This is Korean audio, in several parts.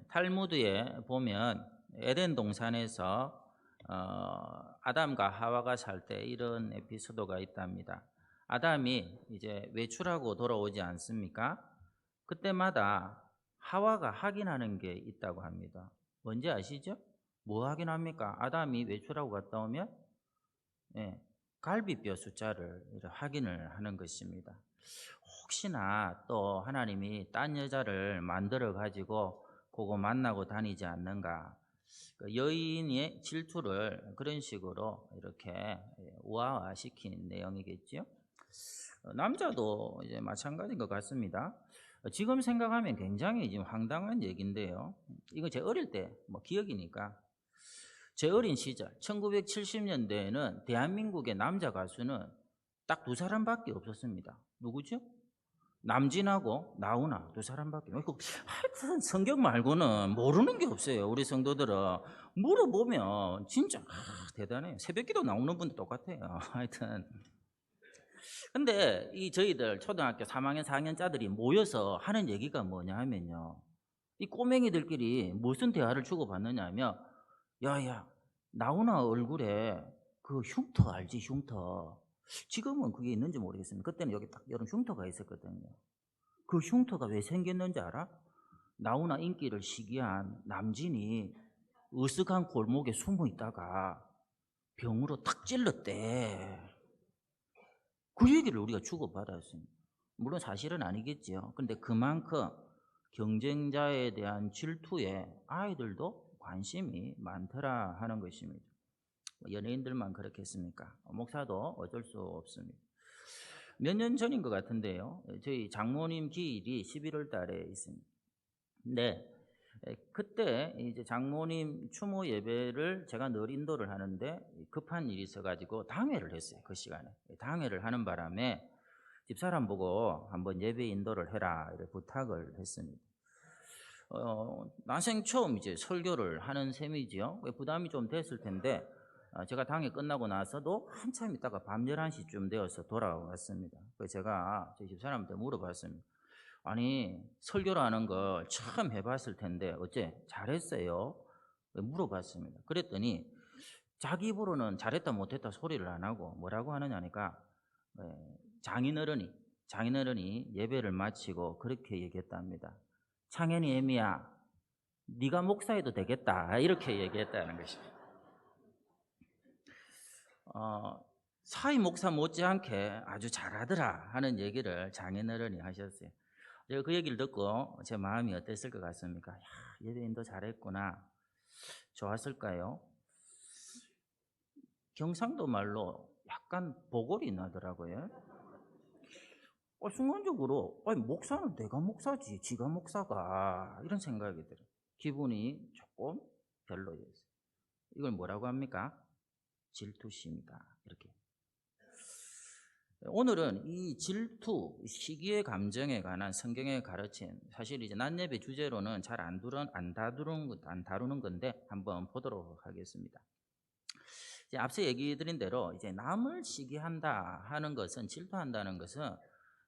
탈무드에 보면 에덴 동산에서 아담과 하와가 살 때 이런 에피소드가 있답니다. 아담이 이제 외출하고 돌아오지 않습니까? 그때마다 하와가 확인하는 게 있다고 합니다. 뭔지 아시죠? 뭐 확인합니까? 아담이 외출하고 갔다 오면 갈비뼈 숫자를 확인을 하는 것입니다. 혹시나 또 하나님이 딴 여자를 만들어 가지고 그거 만나고 다니지 않는가? 여인의 질투를 그런 식으로 이렇게 우화시킨 내용이겠죠. 남자도 이제 마찬가지인 것 같습니다. 지금 생각하면 굉장히 지금 황당한 얘기인데요. 이거 제 어릴 때 뭐 기억이니까. 제 어린 시절 1970년대에는 대한민국의 남자 가수는 딱 두 사람밖에 없었습니다. 누구죠? 남진하고 나훈아 두 사람밖에. 하여튼 성경 말고는 모르는 게 없어요. 우리 성도들은 물어보면 진짜 대단해요. 새벽기도 나오는 분도 똑같아요. 하여튼 근데 이 저희들 초등학교 3학년 4학년짜들이 모여서 하는 얘기가 뭐냐 하면요, 이 꼬맹이들끼리 무슨 대화를 주고받느냐 하면, 야야 나훈아 얼굴에 그 흉터 알지? 흉터. 지금은 그게 있는지 모르겠습니다. 그때는 여기 딱 이런 흉터가 있었거든요. 그 흉터가 왜 생겼는지 알아? 나훈아 인기를 시기한 남진이 으슥한 골목에 숨어 있다가 병으로 탁 찔렀대. 그 얘기를 우리가 주고받았습니다. 물론 사실은 아니겠죠. 근데 그만큼 경쟁자에 대한 질투에 아이들도 관심이 많더라 하는 것입니다. 연예인들만 그렇겠습니까? 목사도 어쩔 수 없습니다. 몇 년 전인 것 같은데요. 저희 장모님 기일이 11월 달에 있습니다. 네. 그때 이제 장모님 추모 예배를 제가 늘 인도를 하는데 급한 일이 있어가지고 당회를 했어요. 그 시간에. 당회를 하는 바람에 집사람 보고 한번 예배 인도를 해라 이렇게 부탁을 했습니다. 난생 처음 이제 설교를 하는 셈이지요. 부담이 좀 됐을 텐데 제가 당회 끝나고 나서도 한참 있다가 밤 11시쯤 되어서 돌아왔습니다. 그래서 제가 저희 집사람한테 물어봤습니다. 아니 설교라는 걸 처음 해봤을 텐데 어째 잘했어요? 물어봤습니다. 그랬더니 자기 입으로는 잘했다 못했다 소리를 안 하고 뭐라고 하느냐니까 장인어른이 예배를 마치고 그렇게 얘기했답니다. 창현이 애미야 네가 목사해도 되겠다 이렇게 얘기했다는 것입니다. 사위 목사 못지않게 아주 잘하더라 하는 얘기를 장인어른이 하셨어요. 제가 그 얘기를 듣고 제 마음이 어땠을 것 같습니까? 야, 예배인도 잘했구나. 좋았을까요? 경상도 말로 약간 보골이 나더라고요. 순간적으로 아니, 목사는 내가 목사지 지가 목사가 이런 생각이 들어요. 기분이 조금 별로였어요. 이걸 뭐라고 합니까? 질투심이다 이렇게. 오늘은 이 질투, 시기의 감정에 관한 성경의 가르침, 사실 이제 낮예배 주제로는 잘 안 다루는 건데 한번 보도록 하겠습니다. 이제 앞서 얘기 드린 대로 이제 남을 시기한다 하는 것은, 질투한다는 것은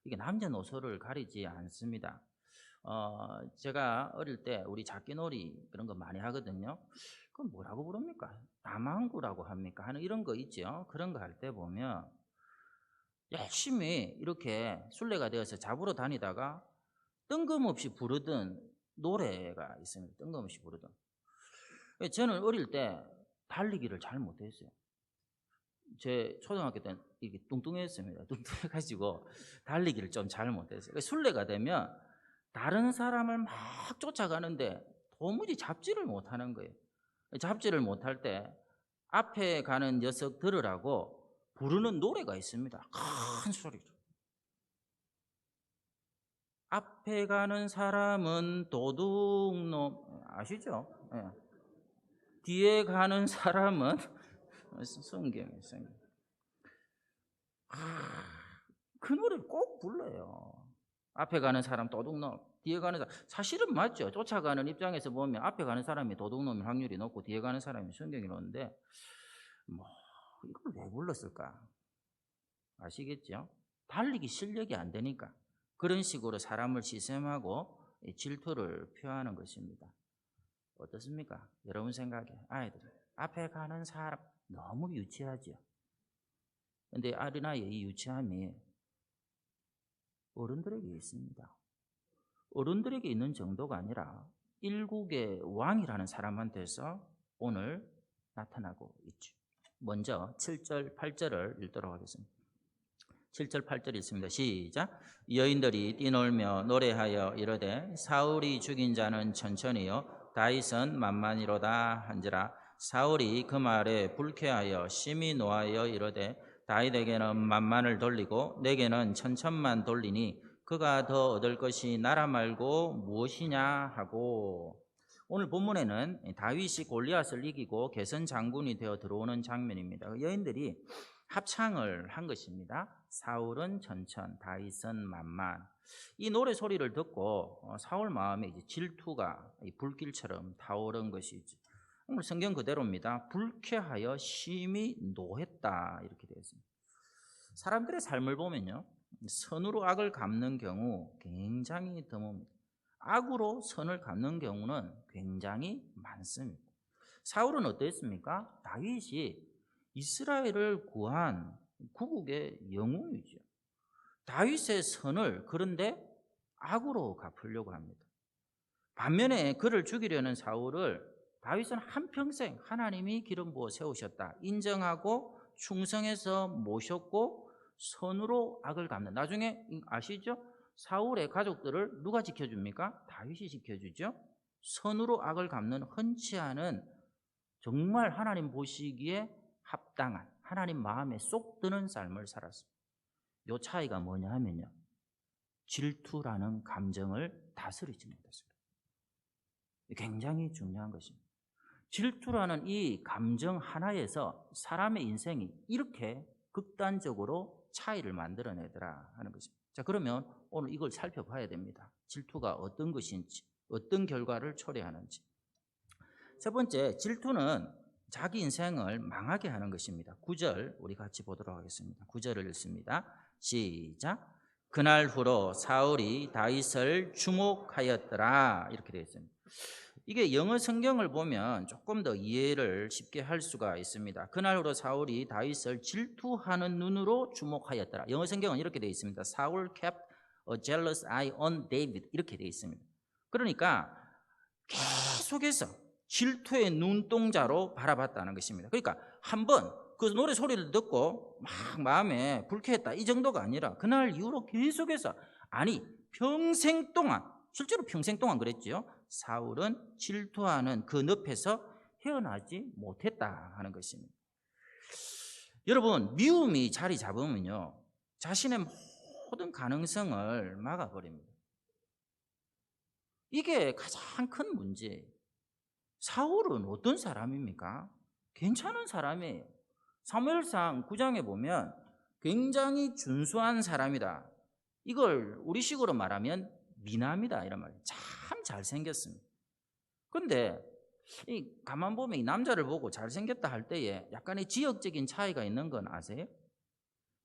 이게 남녀노소를 가리지 않습니다. 제가 어릴 때 우리 작기놀이 그런 거 많이 하거든요. 그건 뭐라고 부릅니까? 남항구라고 합니까? 하는 이런 거 있죠. 그런 거 할 때 보면 열심히 이렇게 순례가 되어서 잡으러 다니다가 뜬금없이 부르던 노래가 있습니다. 뜬금없이 부르던. 저는 어릴 때 달리기를 잘 못했어요. 제 초등학교 때는 이게 뚱뚱했습니다. 뚱뚱해가지고 달리기를 좀 잘 못했어요. 순례가 되면 다른 사람을 막 쫓아가는데 도무지 잡지를 못하는 거예요. 잡지를 못할 때 앞에 가는 녀석 들으라고 부르는 노래가 있습니다. 큰 소리로. 앞에 가는 사람은 도둑놈 아시죠? 네. 뒤에 가는 사람은 성경이에요. 그 노래를 꼭 불러요. 앞에 가는 사람 도둑놈, 뒤에 가는 사람. 사실은 맞죠. 쫓아가는 입장에서 보면 앞에 가는 사람이 도둑놈일 확률이 높고 뒤에 가는 사람이 성경이로운데 뭐 이걸 왜 불렀을까? 아시겠죠? 달리기 실력이 안 되니까 그런 식으로 사람을 시샘하고 이 질투를 표하는 것입니다. 어떻습니까? 여러분 생각에 아이들 앞에 가는 사람 너무 유치하죠. 근데 어린아이의 이 유치함이 어른들에게 있습니다. 어른들에게 있는 정도가 아니라 일국의 왕이라는 사람한테서 오늘 나타나고 있죠. 먼저 7절, 8절을 읽도록 하겠습니다. 7절, 8절 있습니다. 시작. 여인들이 뛰놀며 노래하여 이르되 사울이 죽인 자는 천천히요 다윗은 만만이로다 한지라. 사울이 그 말에 불쾌하여 심히 노하여 이르되 다윗에게는 만만을 돌리고 내게는 천천만 돌리니 그가 더 얻을 것이 나라 말고 무엇이냐 하고. 오늘 본문에는 다윗이 골리앗을 이기고 개선 장군이 되어 들어오는 장면입니다. 여인들이 합창을 한 것입니다. 사울은 천천, 다윗은 만만. 이 노래 소리를 듣고 사울 마음에 이제 질투가 불길처럼 타오른 것이지. 오늘 성경 그대로입니다. 불쾌하여 심히 노했다 이렇게 되어 있습니다. 사람들의 삶을 보면요, 선으로 악을 갚는 경우 굉장히 드뭅니다. 악으로 선을 갚는 경우는 굉장히 많습니다. 사울은 어땠습니까? 다윗이 이스라엘을 구한 구국의 영웅이죠. 다윗의 선을 그런데 악으로 갚으려고 합니다. 반면에 그를 죽이려는 사울을 다윗은 한평생 하나님이 기름 부어 세우셨다 인정하고 충성해서 모셨고 선으로 악을 갚는. 나중에 아시죠? 사울의 가족들을 누가 지켜줍니까? 다윗이 지켜주죠. 선으로 악을 갚는 흔치 않은 정말 하나님 보시기에 합당한 하나님 마음에 쏙 드는 삶을 살았습니다. 이 차이가 뭐냐 하면요, 질투라는 감정을 다스리지 못했습니다. 굉장히 중요한 것입니다. 질투라는 이 감정 하나에서 사람의 인생이 이렇게 극단적으로 차이를 만들어내더라 하는 것입니다. 자, 그러면 오늘 이걸 살펴봐야 됩니다. 질투가 어떤 것인지, 어떤 결과를 초래하는지. 첫 번째, 질투는 자기 인생을 망하게 하는 것입니다. 9절 우리 같이 보도록 하겠습니다. 9절을 읽습니다. 시작. 그날 후로 사울이 다윗을 주목하였더라 이렇게 되어 있습니다. 이게 영어 성경을 보면 조금 더 이해를 쉽게 할 수가 있습니다. 그날 후로 사울이 다윗을 질투하는 눈으로 주목하였더라. 영어 성경은 이렇게 되어 있습니다. Saul kept a jealous eye on David 이렇게 되어 있습니다. 그러니까 계속해서 질투의 눈동자로 바라봤다는 것입니다. 그러니까 한번 그 노래 소리를 듣고 막 마음에 불쾌했다 이 정도가 아니라 그날 이후로 계속해서, 아니 평생 동안, 실제로 평생 동안 그랬지요. 사울은 질투하는 그 늪에서 헤어나지 못했다 하는 것입니다. 여러분, 미움이 자리 잡으면요, 자신의 모든 가능성을 막아버립니다. 이게 가장 큰 문제예요. 사울은 어떤 사람입니까? 괜찮은 사람이에요. 사무엘상 9장에 보면 굉장히 준수한 사람이다. 이걸 우리식으로 말하면 미남이다 이런 말이에요. 참 잘생겼습니다. 그런데 가만 보면 이 남자를 보고 잘생겼다 할 때에 약간의 지역적인 차이가 있는 건 아세요?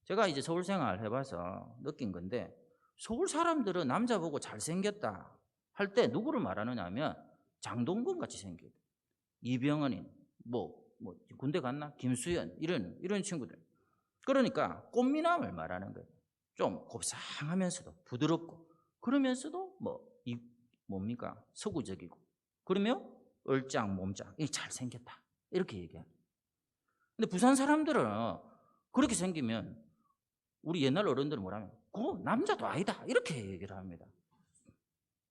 제가 이제 서울 생활 해봐서 느낀 건데, 서울 사람들은 남자 보고 잘생겼다 할 때 누구를 말하느냐 하면 장동건 같이 생겨요. 이병헌인, 뭐 군대 갔나? 김수현 이런 친구들. 그러니까 꽃미남을 말하는 거예요. 좀 곱상하면서도 부드럽고, 그러면서도 뭡니까? 서구적이고, 그러면 얼짱 몸짱, 잘생겼다 이렇게 얘기합니다. 근데 부산 사람들은 그렇게 생기면 우리 옛날 어른들은 뭐라면 그거 남자도 아니다 이렇게 얘기를 합니다.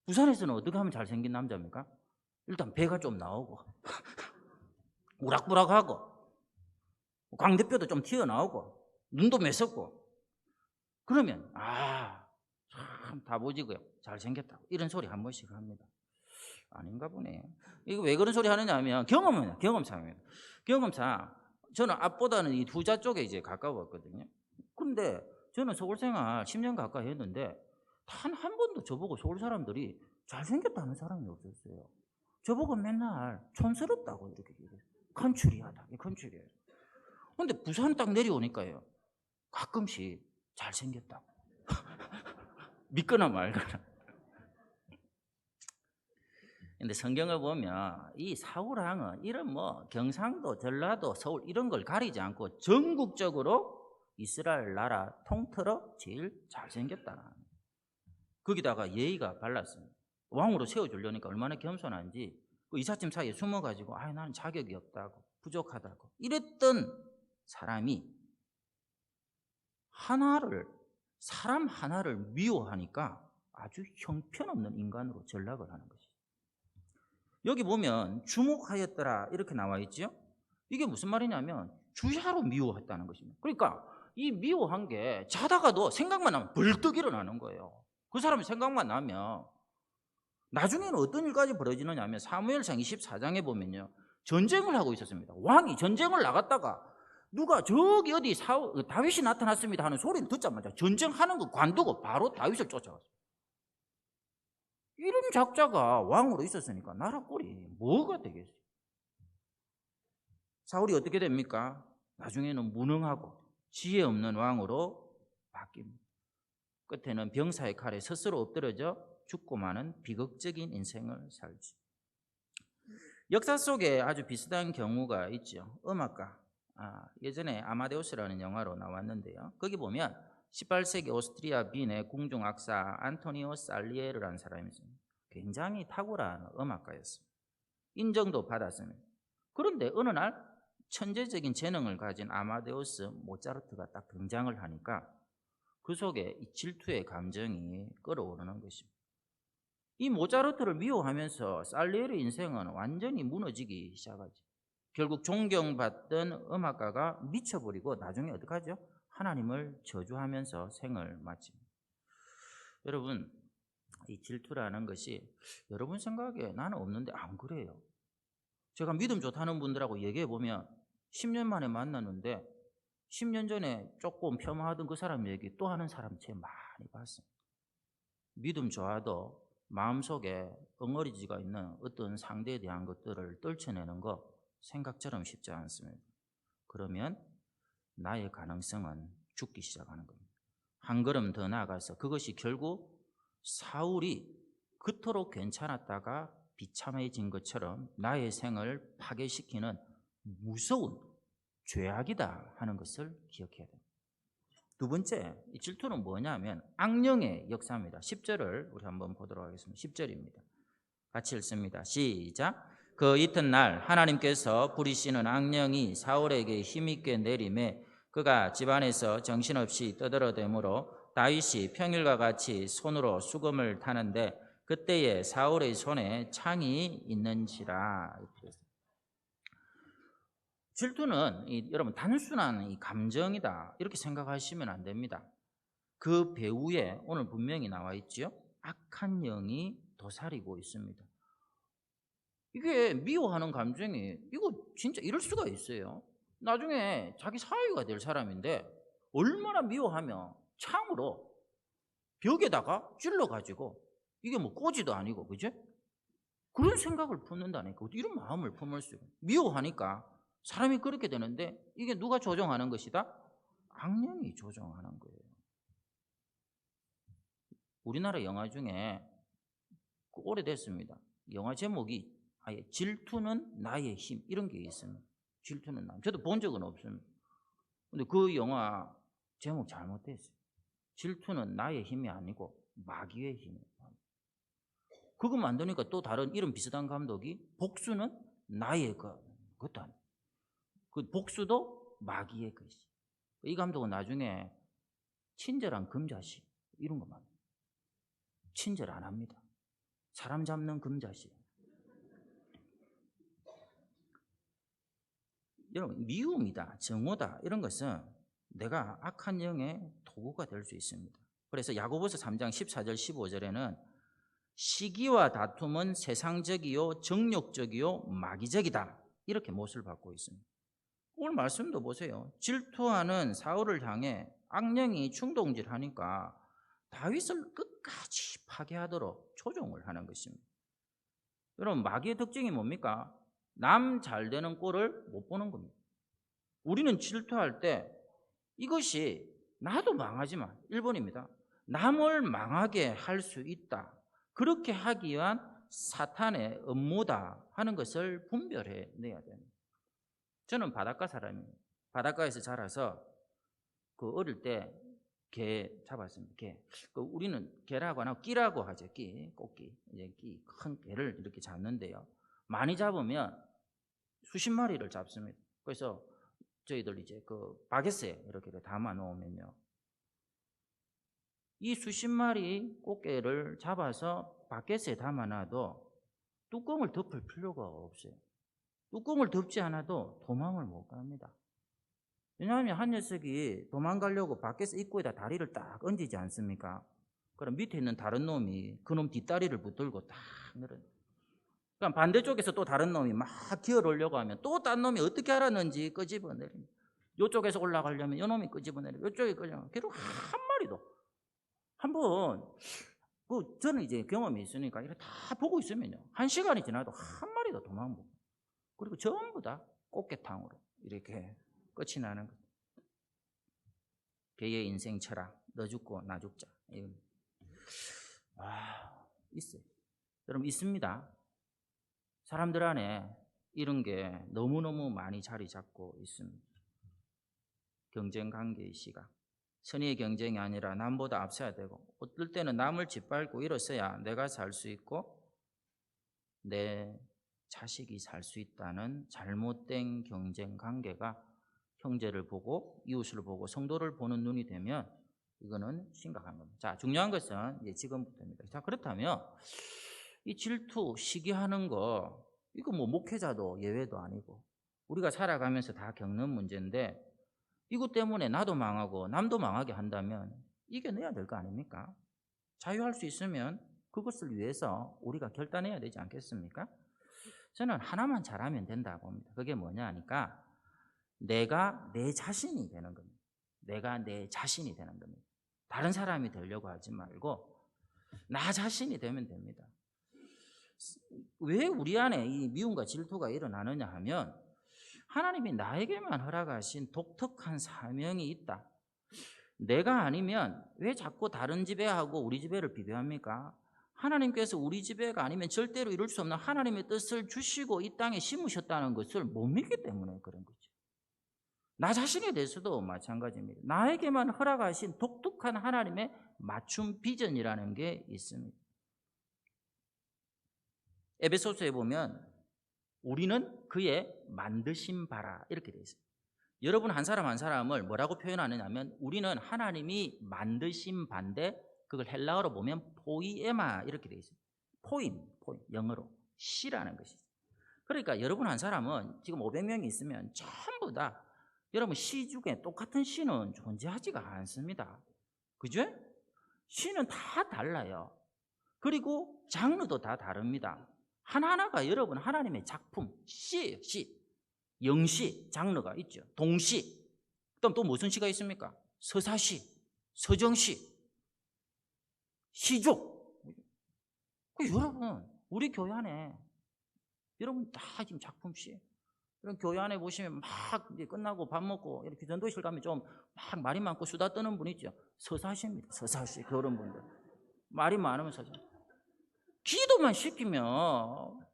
부산에서는 어떻게 하면 잘생긴 남자입니까? 일단 배가 좀 나오고 우락부락하고 광대뼈도 좀 튀어나오고 눈도 매섭고, 그러면 참 다보지고요 잘생겼다고 이런 소리 한 번씩 합니다. 아닌가 보네. 이거 왜 그런 소리 하느냐 하면 경험상입니다. 경험상 저는 앞보다는 이 부자 쪽에 이제 가까웠거든요. 그런데 저는 서울 생활 10년 가까이 했는데 단 한 번도 저보고 서울 사람들이 잘생겼다는 사람이 없었어요. 저보고 맨날 촌스럽다고 이렇게 얘기해요. 컨츄리하다, 컨츄리해. 그런데 부산 딱 내려오니까요, 가끔씩 잘생겼다고 믿거나 말거나. 근데 성경을 보면 이 사울왕은 이런 뭐 경상도, 전라도, 서울 이런 걸 가리지 않고 전국적으로 이스라엘 나라 통틀어 제일 잘생겼다. 거기다가 예의가 발랐습니다. 왕으로 세워주려니까 얼마나 겸손한지 그 이삿짐 사이에 숨어가지고 나는 자격이 없다고 부족하다고 이랬던 사람이 사람 하나를 미워하니까 아주 형편없는 인간으로 전락을 하는 것이죠. 여기 보면 주목하였더라 이렇게 나와 있죠. 이게 무슨 말이냐면 주야로 미워했다는 것입니다. 그러니까 이 미워한 게 자다가도 생각만 나면 벌떡 일어나는 거예요. 그 사람이 생각만 나면 나중에는 어떤 일까지 벌어지느냐 하면 사무엘상 24장에 보면요, 전쟁을 하고 있었습니다. 왕이 전쟁을 나갔다가 누가 저기 어디 다윗이 나타났습니다 하는 소리를 듣자마자 전쟁하는 거 관두고 바로 다윗을 쫓아갔어요. 이런 작자가 왕으로 있었으니까 나라 꼴이 뭐가 되겠어요? 사울이 어떻게 됩니까? 나중에는 무능하고 지혜 없는 왕으로 바뀝니다. 끝에는 병사의 칼에 스스로 엎드려져 죽고 마는 비극적인 인생을 살지. 역사 속에 아주 비슷한 경우가 있죠. 음악가, 예전에 아마데우스라는 영화로 나왔는데요. 거기 보면 18세기 오스트리아 빈의 궁중악사 안토니오 살리에르라는 사람이 있습니다. 굉장히 탁월한 음악가였습니다. 인정도 받았습니다. 그런데 어느 날 천재적인 재능을 가진 아마데우스 모차르트가 딱 등장을 하니까 그 속에 이 질투의 감정이 끓어오르는 것입니다. 이 모차르트를 미워하면서 살리에르 인생은 완전히 무너지기 시작하죠. 결국 존경받던 음악가가 미쳐버리고 나중에 어떻게 하죠? 하나님을 저주하면서 생을 마칩니다. 여러분, 이 질투라는 것이 여러분 생각에 나는 없는데 안 그래요. 제가 믿음 좋다는 분들하고 얘기해 보면 10년 만에 만났는데 10년 전에 조금 폄하하던 그 사람 얘기 또 하는 사람 제일 많이 봤습니다. 믿음 좋아도 마음속에 엉어리지가 있는 어떤 상대에 대한 것들을 떨쳐내는 거 생각처럼 쉽지 않습니다. 그러면 나의 가능성은 죽기 시작하는 겁니다. 한 걸음 더 나아가서 그것이 결국 사울이 그토록 괜찮았다가 비참해진 것처럼 나의 생을 파괴시키는 무서운 죄악이다 하는 것을 기억해야 됩니다. 두 번째, 이 질투는 뭐냐면 악령의 역사입니다. 10절을 우리 한번 보도록 하겠습니다. 10절입니다. 같이 읽습니다. 시작. 그 이튿날 하나님께서 부리시는 악령이 사울에게 힘있게 내림에 그가 집안에서 정신없이 떠들어대므로 다윗이 평일과 같이 손으로 수금을 타는데 그때에 사울의 손에 창이 있는지라. 질투는 여러분 단순한 감정이다 이렇게 생각하시면 안 됩니다. 그 배후에 오늘 분명히 나와 있죠. 악한 영이 도사리고 있습니다. 이게 미워하는 감정이 이거 진짜 이럴 수가 있어요. 나중에 자기 사위가 될 사람인데 얼마나 미워하면 창으로 벽에다가 찔러가지고 이게 뭐 꼬지도 아니고 그죠? 그런 생각을 품는다니까. 이런 마음을 품을 수 있어요. 미워하니까 사람이 그렇게 되는데 이게 누가 조종하는 것이다? 악령이 조종하는 거예요. 우리나라 영화 중에 오래됐습니다. 영화 제목이 아예 질투는 나의 힘 이런 게 있습니다. 질투는 나. 저도 본 적은 없습니다. 근데 그 영화 제목 잘못됐어요. 질투는 나의 힘이 아니고 마귀의 힘이에요. 그거 만드니까 또 다른 이름 비슷한 감독이 복수는 나의 그것도 아니에요. 그 복수도 마귀의 것이. 이 감독은 나중에 친절한 금자씨 이런 거 만들어요. 친절 안 합니다. 사람 잡는 금자씨. 여러분 미움이다, 정오다 이런 것은 내가 악한 영의 도구가 될 수 있습니다. 그래서 야고보서 3장 14절 15절에는 시기와 다툼은 세상적이요 정욕적이요 마귀적이다 이렇게 못을 받고 있습니다. 오늘 말씀도 보세요. 질투하는 사울을 향해 악령이 충동질하니까 다윗을 끝까지 파괴하도록 조종을 하는 것입니다. 여러분 마귀의 특징이 뭡니까? 남 잘 되는 꼴을 못 보는 겁니다. 우리는 질투할 때 이것이 나도 망하지만 1번입니다. 남을 망하게 할 수 있다. 그렇게 하기 위한 사탄의 업무다 하는 것을 분별해 내야 됩니다. 저는 바닷가 사람이에요. 바닷가에서 자라서 그 어릴 때 개 잡았습니다. 개. 우리는 개라고 안 하고 끼라고 하죠. 끼, 꽃기. 이제 끼, 큰 개를 이렇게 잡는데요. 많이 잡으면 수십 마리를 잡습니다. 그래서 저희들 이제 그 바게트에 이렇게 담아 놓으면요. 이 수십 마리 꽃게를 잡아서 바게트에 담아 놔도 뚜껑을 덮을 필요가 없어요. 뚜껑을 덮지 않아도 도망을 못 갑니다. 왜냐하면 한 녀석이 도망가려고 밖에서 입구에다 다리를 딱 얹지 않습니까? 그럼 밑에 있는 다른 놈이 그놈 뒷다리를 붙들고 딱 늘어요. 그럼 반대쪽에서 또 다른 놈이 막 기어오려고 하면 또 딴 놈이 어떻게 알았는지 끄집어내립니다. 이쪽에서 올라가려면 이놈이 끄집어내리고 이쪽에 끄집어내리고 결국 한 마리도 한번 저는 이제 경험이 있으니까 이렇게 다 보고 있으면요. 1시간이 지나도 한 마리도 도망 못 가요. 그리고 전부 다 꽃게탕으로 이렇게 끝이 나는 거예요. 개의 인생 철학, 너 죽고 나 죽자. 있어요. 여러분 있습니다. 사람들 안에 이런 게 너무너무 많이 자리 잡고 있습니다. 경쟁관계의 시각. 선의의 경쟁이 아니라 남보다 앞서야 되고 어떨 때는 남을 짓밟고 일어서야 내가 살 수 있고 내 자식이 살 수 있다는 잘못된 경쟁관계가 형제를 보고 이웃을 보고 성도를 보는 눈이 되면 이거는 심각한 겁니다. 자, 중요한 것은 이제 지금부터입니다. 자, 그렇다면 이 질투, 시기하는 거 이거 뭐 목회자도 예외도 아니고 우리가 살아가면서 다 겪는 문제인데 이것 때문에 나도 망하고 남도 망하게 한다면 이겨내야 될 거 아닙니까? 자유할 수 있으면 그것을 위해서 우리가 결단해야 되지 않겠습니까? 저는 하나만 잘하면 된다고 봅니다. 그게 뭐냐 하니까 내가 내 자신이 되는 겁니다. 내가 내 자신이 되는 겁니다. 다른 사람이 되려고 하지 말고 나 자신이 되면 됩니다. 왜 우리 안에 이 미움과 질투가 일어나느냐 하면 하나님이 나에게만 허락하신 독특한 사명이 있다. 내가 아니면 왜 자꾸 다른 지배하고 우리 지배를 비교합니까? 하나님께서 우리 지배가 아니면 절대로 이룰 수 없는 하나님의 뜻을 주시고 이 땅에 심으셨다는 것을 못 믿기 때문에 그런 거죠. 나 자신에 대해서도 마찬가지입니다. 나에게만 허락하신 독특한 하나님의 맞춤 비전이라는 게 있습니다. 에베소서에 보면 우리는 그의 만드신 바라 이렇게 되어 있습니다. 여러분 한 사람 한 사람을 뭐라고 표현하느냐면 우리는 하나님이 만드신 반대 그걸 헬라어로 보면 포이에마 이렇게 되어 있습니다. 포임 영어로 시라는 것이죠. 그러니까 여러분 한 사람은 지금 500명이 있으면 전부 다 여러분 시 중에 똑같은 시는 존재하지가 않습니다. 그죠? 시는 다 달라요. 그리고 장르도 다 다릅니다. 하나하나가 여러분 하나님의 작품, 시예요, 시. 영시, 장르가 있죠. 동시. 그다음 또 무슨 시가 있습니까? 서사시, 서정시, 시족. 여러분, 우리 교회 안에 여러분 다 지금 작품시. 이런 교회 안에 보시면 막 이제 끝나고 밥 먹고 이렇게 전도실 가면 좀 막 말이 많고 수다 떠는 분 있죠. 서사시입니다. 서사시 그런 분들 말이 많으면 서사. 기도만 시키면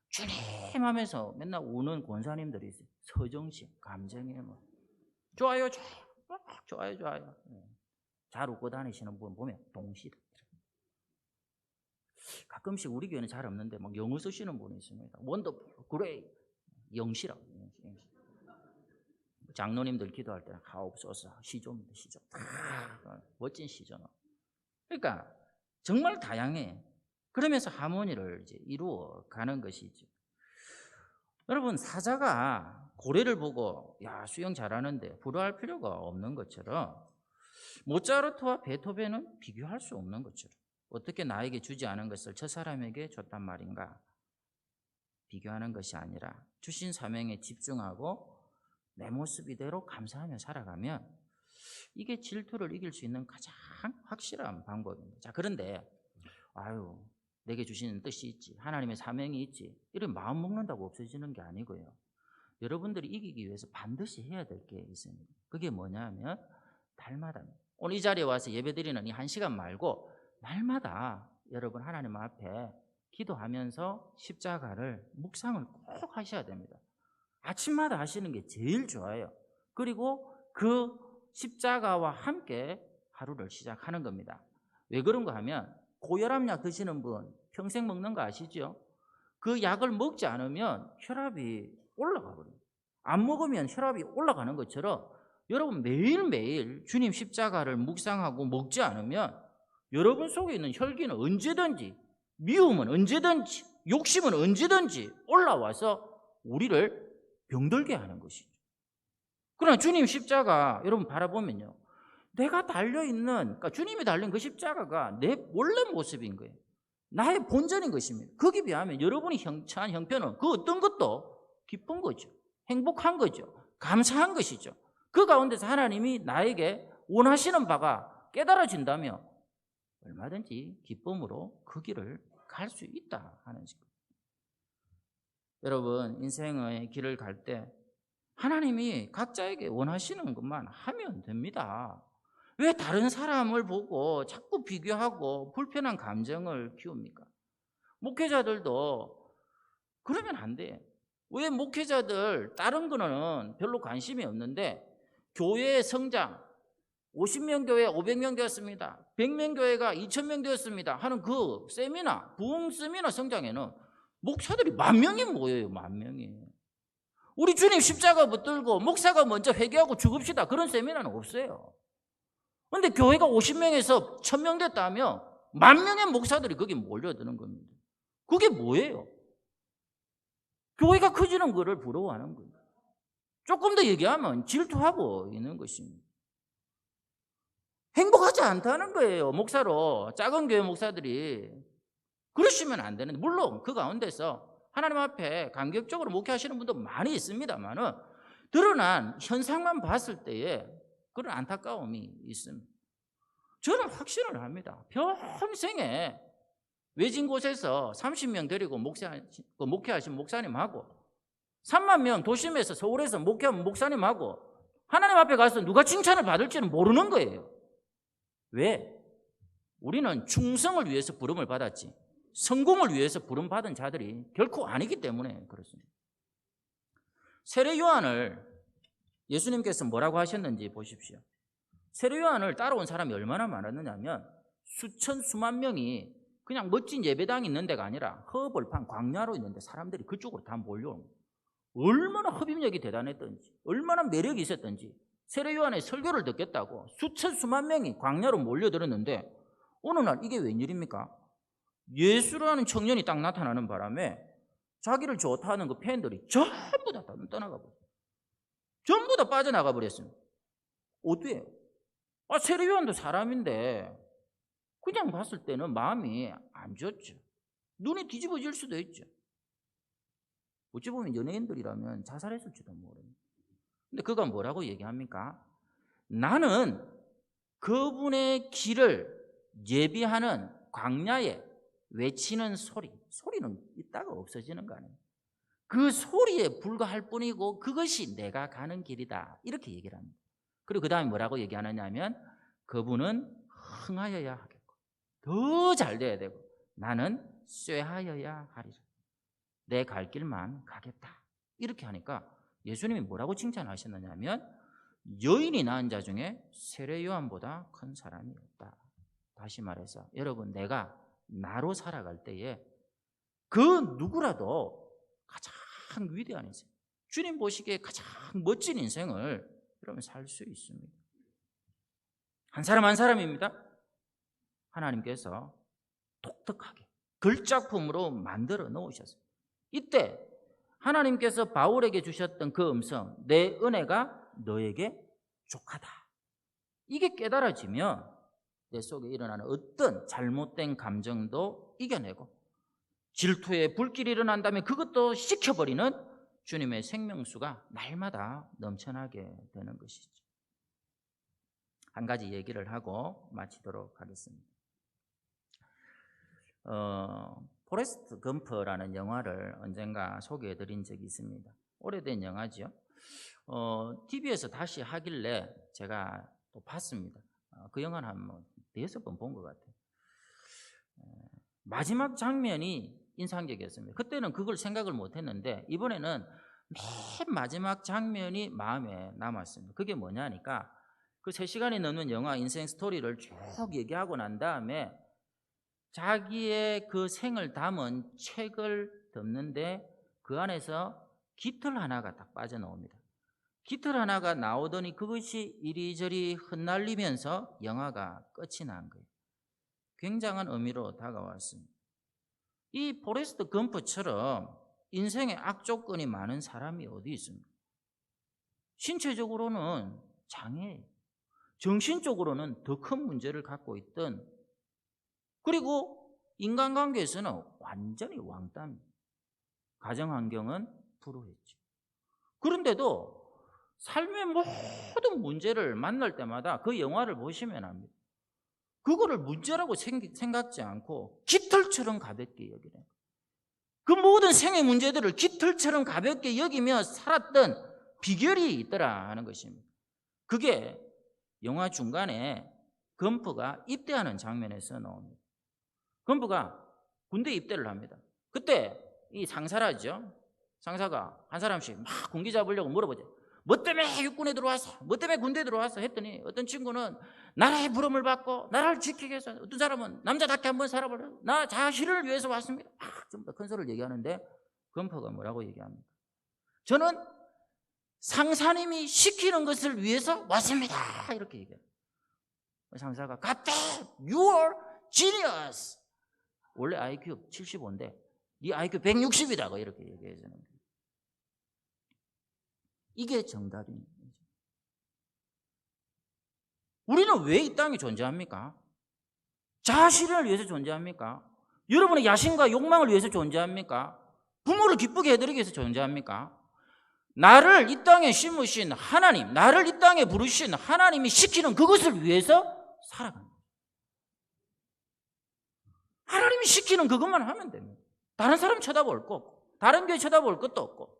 주님 하면서 맨날 우는 권사님들이 있어요. 서정시, 감정에 뭐 좋아요, 좋아요, 좋아요. 잘 웃고 다니시는 분 보면 동시다. 가끔씩 우리 교회는 잘 없는데 막 영어 쓰시는 분이 있습니다. 원더풀, 그레이, 영시라고. 장로님들 기도할 때는 하옵소서, 시조입니다, 시조. 멋진 시죠. 그러니까 정말 다양해. 그러면서 하모니를 이제 이루어 가는 것이죠. 여러분 사자가 고래를 보고 야 수영 잘하는데 부러워할 필요가 없는 것처럼 모차르트와 베토벤은 비교할 수 없는 것처럼 어떻게 나에게 주지 않은 것을 저 사람에게 줬단 말인가 비교하는 것이 아니라 주신 사명에 집중하고 내 모습 이대로 감사하며 살아가면 이게 질투를 이길 수 있는 가장 확실한 방법입니다. 자, 그런데 아유 내게 주시는 뜻이 있지 하나님의 사명이 있지 이런 마음 먹는다고 없어지는 게 아니고요. 여러분들이 이기기 위해서 반드시 해야 될 게 있습니다. 그게 뭐냐면 날마다 오늘 이 자리에 와서 예배드리는 이 1시간 말고 날마다 여러분 하나님 앞에 기도하면서 십자가를 묵상을 꼭 하셔야 됩니다. 아침마다 하시는 게 제일 좋아요. 그리고 그 십자가와 함께 하루를 시작하는 겁니다. 왜 그런가 하면 고혈압약 드시는 분 평생 먹는 거 아시죠? 그 약을 먹지 않으면 혈압이 올라가 버려요. 안 먹으면 혈압이 올라가는 것처럼 여러분 매일매일 주님 십자가를 묵상하고 먹지 않으면 여러분 속에 있는 혈기는 언제든지, 미움은 언제든지, 욕심은 언제든지 올라와서 우리를 병들게 하는 것이죠. 그러나 주님 십자가 여러분 바라보면요, 내가 달려있는, 그러니까 주님이 달린 그 십자가가 내 원래 모습인 거예요. 나의 본전인 것입니다. 거기에 비하면 여러분이 처한 형편은 그 어떤 것도 기쁜 거죠. 행복한 거죠. 감사한 것이죠. 그 가운데서 하나님이 나에게 원하시는 바가 깨달아진다면 얼마든지 기쁨으로 그 길을 갈 수 있다 하는 것입니다. 여러분 인생의 길을 갈 때 하나님이 각자에게 원하시는 것만 하면 됩니다. 왜 다른 사람을 보고 자꾸 비교하고 불편한 감정을 키웁니까? 목회자들도 그러면 안 돼요. 왜 목회자들 다른 거는 별로 관심이 없는데 교회의 성장 50명 교회 500명 되었습니다. 100명 교회가 2000명 되었습니다 하는 그 세미나, 부흥 세미나 성장에는 목사들이 10,000명이 모여요. 10,000명이. 우리 주님 십자가 붙들고 목사가 먼저 회개하고 죽읍시다 그런 세미나는 없어요. 그런데 교회가 50명에서 1000명 됐다면 10,000명의 목사들이 거기 몰려드는 겁니다. 그게 뭐예요? 교회가 커지는 거를 부러워하는 거예요. 조금 더 얘기하면 질투하고 있는 것입니다. 행복하지 않다는 거예요. 목사로 작은 교회 목사들이 그러시면 안 되는데, 물론 그 가운데서 하나님 앞에 감격적으로 목회하시는 분도 많이 있습니다만은 드러난 현상만 봤을 때에 그런 안타까움이 있습니다. 저는 확신을 합니다. 평생에 외진 곳에서 30명 데리고 목회하신 목사님하고 3만 명 도심에서 서울에서 목회한 목사님하고 하나님 앞에 가서 누가 칭찬을 받을지는 모르는 거예요. 왜? 우리는 충성을 위해서 부름을 받았지 성공을 위해서 부름받은 자들이 결코 아니기 때문에 그렇습니다. 세례 요한을 예수님께서 뭐라고 하셨는지 보십시오. 세례 요한을 따라온 사람이 얼마나 많았느냐면 수천 수만 명이 그냥 멋진 예배당이 있는 데가 아니라 허벌판 광야로 있는데 사람들이 그쪽으로 다 몰려오는 거예요. 얼마나 흡입력이 대단했던지 얼마나 매력이 있었던지 세례 요한의 설교를 듣겠다고 수천 수만 명이 광야로 몰려들었는데 어느 날 이게 웬일입니까? 예수라는 청년이 딱 나타나는 바람에 자기를 좋다는 그 팬들이 전부 다 떠나가 버렸어요. 전부 다 빠져나가 버렸습니다. 어때요? 세례 요한도 사람인데 그냥 봤을 때는 마음이 안 좋죠. 눈이 뒤집어질 수도 있죠. 어찌 보면 연예인들이라면 자살했을지도 모릅니다. 근데 그가 뭐라고 얘기합니까? 나는 그분의 길을 예비하는 광야에 외치는 소리는 있다가 없어지는 거 아니에요. 그 소리에 불과할 뿐이고 그것이 내가 가는 길이다 이렇게 얘기를 합니다. 그리고 그 다음에 뭐라고 얘기하느냐 하면 그분은 흥하여야 하겠고 더 잘 돼야 되고 나는 쇠하여야 하리라. 내 갈 길만 가겠다 이렇게 하니까 예수님이 뭐라고 칭찬하셨느냐 하면 여인이 낳은 자 중에 세례 요한보다 큰 사람이 없다. 다시 말해서 여러분 내가 나로 살아갈 때에 그 누구라도 가장 위대한 인생 주님 보시기에 가장 멋진 인생을 여러분 살 수 있습니다. 한 사람 한 사람입니다. 하나님께서 독특하게 글작품으로 만들어 놓으셨어요. 이때 하나님께서 바울에게 주셨던 그 음성 내 은혜가 너에게 족하다 이게 깨달아지면 내 속에 일어나는 어떤 잘못된 감정도 이겨내고 질투의 불길이 일어난다면 그것도 식혀버리는 주님의 생명수가 날마다 넘쳐나게 되는 것이죠. 한 가지 얘기를 하고 마치도록 하겠습니다. 포레스트 검프라는 영화를 언젠가 소개해드린 적이 있습니다. 오래된 영화죠. TV에서 다시 하길래 제가 또 봤습니다. 그 영화는 한 5번 본 것 같아요. 마지막 장면이 인상적이었습니다. 그때는 그걸 생각을 못했는데 이번에는 맨 마지막 장면이 마음에 남았습니다. 그게 뭐냐니까 그 3시간이 넘는 영화 인생 스토리를 쭉 얘기하고 난 다음에 자기의 그 생을 담은 책을 덮는데 그 안에서 깃털 하나가 딱 빠져나옵니다. 깃털 하나가 나오더니 그것이 이리저리 흩날리면서 영화가 끝이 난 거예요. 굉장한 의미로 다가왔습니다. 이 포레스트 검프처럼 인생에 악조건이 많은 사람이 어디 있습니까? 신체적으로는 장애예요. 정신적으로는 더 큰 문제를 갖고 있던, 그리고 인간관계에서는 완전히 왕따입니다. 가정환경은 불우했죠. 그런데도 삶의 모든 문제를 만날 때마다 그 영화를 보시면 압니다. 그거를 문제라고 생각지 않고 깃털처럼 가볍게 여기래요. 그 모든 생의 문제들을 깃털처럼 가볍게 여기며 살았던 비결이 있더라 하는 것입니다. 그게 영화 중간에 검프가 입대하는 장면에서 나옵니다. 검프가 군대 입대를 합니다. 그때 이 상사라죠. 상사가 한 사람씩 막 군기 잡으려고 물어보죠. 뭐 때문에 육군에 들어왔어? 뭐 때문에 군대에 들어왔어? 했더니 어떤 친구는 나라의 부름을 받고 나라를 지키기 위해서, 어떤 사람은 남자답게 한번 살아보려고, 나 자신을 위해서 왔습니다. 좀 더 큰 소리를 얘기하는데 검퍼가 뭐라고 얘기합니까? 저는 상사님이 시키는 것을 위해서 왔습니다. 이렇게 얘기해요. 상사가 God, you are genius. 원래 IQ 75인데 네 IQ 160이다. 이렇게 얘기해 주는 거예요. 이게 정답입니다. 우리는 왜 이 땅에 존재합니까? 자신을 위해서 존재합니까? 여러분의 야심과 욕망을 위해서 존재합니까? 부모를 기쁘게 해드리기 위해서 존재합니까? 나를 이 땅에 심으신 하나님, 나를 이 땅에 부르신 하나님이 시키는 그것을 위해서 살아간다. 하나님이 시키는 그것만 하면 됩니다. 다른 사람 쳐다볼 거 없고, 다른 교회 쳐다볼 것도 없고,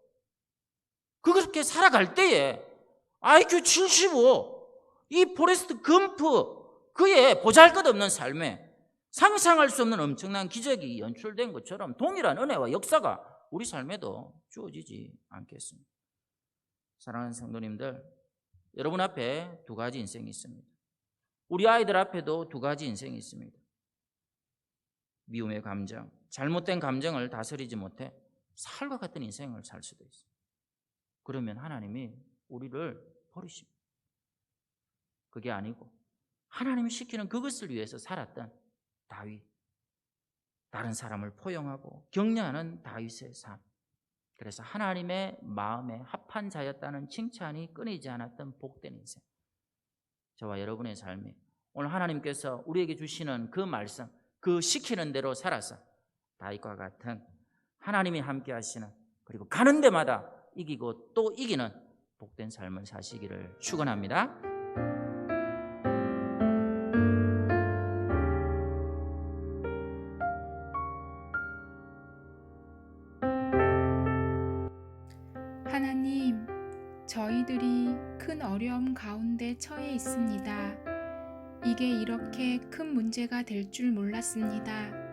그렇게 살아갈 때에 IQ 75, 이 포레스트 검프, 그의 보잘것없는 삶에 상상할 수 없는 엄청난 기적이 연출된 것처럼 동일한 은혜와 역사가 우리 삶에도 주어지지 않겠습니까? 사랑하는 성도님들, 여러분 앞에 2가지 인생이 있습니다. 우리 아이들 앞에도 2가지 인생이 있습니다. 미움의 감정, 잘못된 감정을 다스리지 못해 살과 같은 인생을 살 수도 있습니다. 그러면 하나님이 우리를 버리십니다. 그게 아니고 하나님이 시키는 그것을 위해서 살았던 다윗, 다른 사람을 포용하고 격려하는 다윗의 삶, 그래서 하나님의 마음에 합한 자였다는 칭찬이 끊이지 않았던 복된 인생, 저와 여러분의 삶이 오늘 하나님께서 우리에게 주시는 그 말씀, 그 시키는 대로 살아서 다윗과 같은 하나님이 함께 하시는, 그리고 가는 데마다 이기고 또 이기는 복된 삶을 사시기를 축원합니다. 하나님, 저희들이 큰 어려움 가운데 처해 있습니다. 이게 이렇게 큰 문제가 될 줄 몰랐습니다.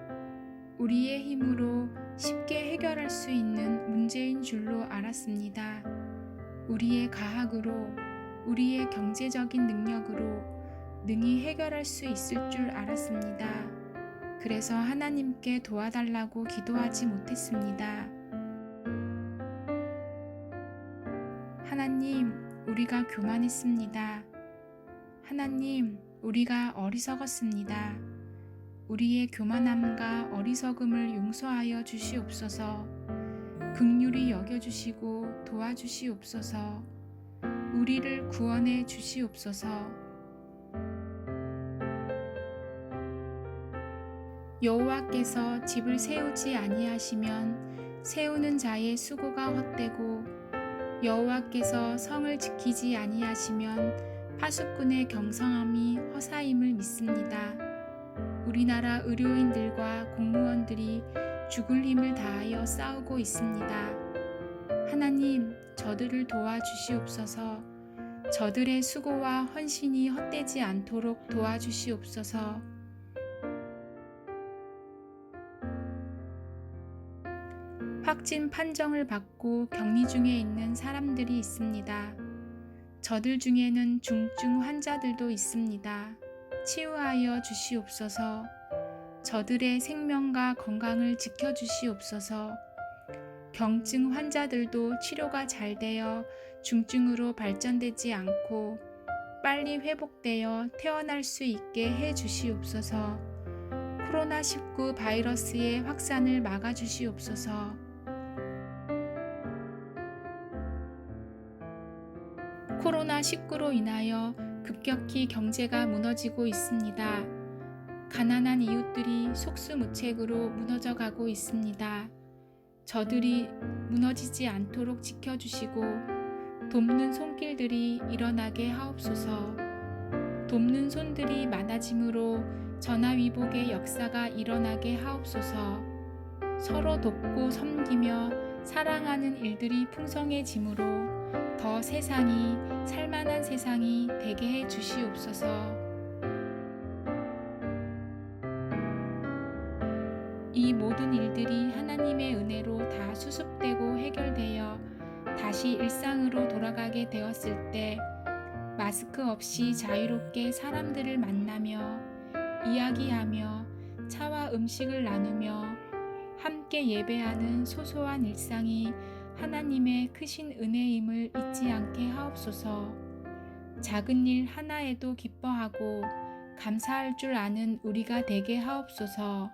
우리의 힘으로 쉽게 해결할 수 있는 문제인 줄로 알았습니다. 우리의 가학으로, 우리의 경제적인 능력으로 능히 해결할 수 있을 줄 알았습니다. 그래서 하나님께 도와달라고 기도하지 못했습니다. 하나님, 우리가 교만했습니다. 하나님, 우리가 어리석었습니다. 우리의 교만함과 어리석음을 용서하여 주시옵소서. 긍휼히 여겨주시고 도와주시옵소서. 우리를 구원해 주시옵소서. 여호와께서 집을 세우지 아니하시면 세우는 자의 수고가 헛되고, 여호와께서 성을 지키지 아니하시면 파수꾼의 경성함이 허사임을 믿습니다. 우리나라 의료인들과 공무원들이 죽을 힘을 다하여 싸우고 있습니다. 하나님, 저들을 도와주시옵소서. 저들의 수고와 헌신이 헛되지 않도록 도와주시옵소서. 확진 판정을 받고 격리 중에 있는 사람들이 있습니다. 저들 중에는 중증 환자들도 있습니다. 치유하여 주시옵소서. 저들의 생명과 건강을 지켜주시옵소서. 경증 환자들도 치료가 잘 되어 중증으로 발전되지 않고 빨리 회복되어 태어날 수 있게 해 주시옵소서. 코로나19 바이러스의 확산을 막아 주시옵소서. 코로나19로 인하여 급격히 경제가 무너지고 있습니다. 가난한 이웃들이 속수무책으로 무너져 가고 있습니다. 저들이 무너지지 않도록 지켜주시고 돕는 손길들이 일어나게 하옵소서. 돕는 손들이 많아짐으로 전화위복의 역사가 일어나게 하옵소서. 서로 돕고 섬기며 사랑하는 일들이 풍성해짐으로 더 세상이 살만한 세상이 되게 해 주시옵소서. 이 모든 일들이 하나님의 은혜로 다 수습되고 해결되어 다시 일상으로 돌아가게 되었을 때 마스크 없이 자유롭게 사람들을 만나며 이야기하며 차와 음식을 나누며 함께 예배하는 소소한 일상이 하나님의 크신 은혜임을 잊지 않게 하옵소서. 작은 일 하나에도 기뻐하고 감사할 줄 아는 우리가 되게 하옵소서.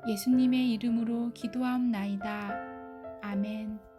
예수님의 이름으로 기도하옵나이다. 아멘.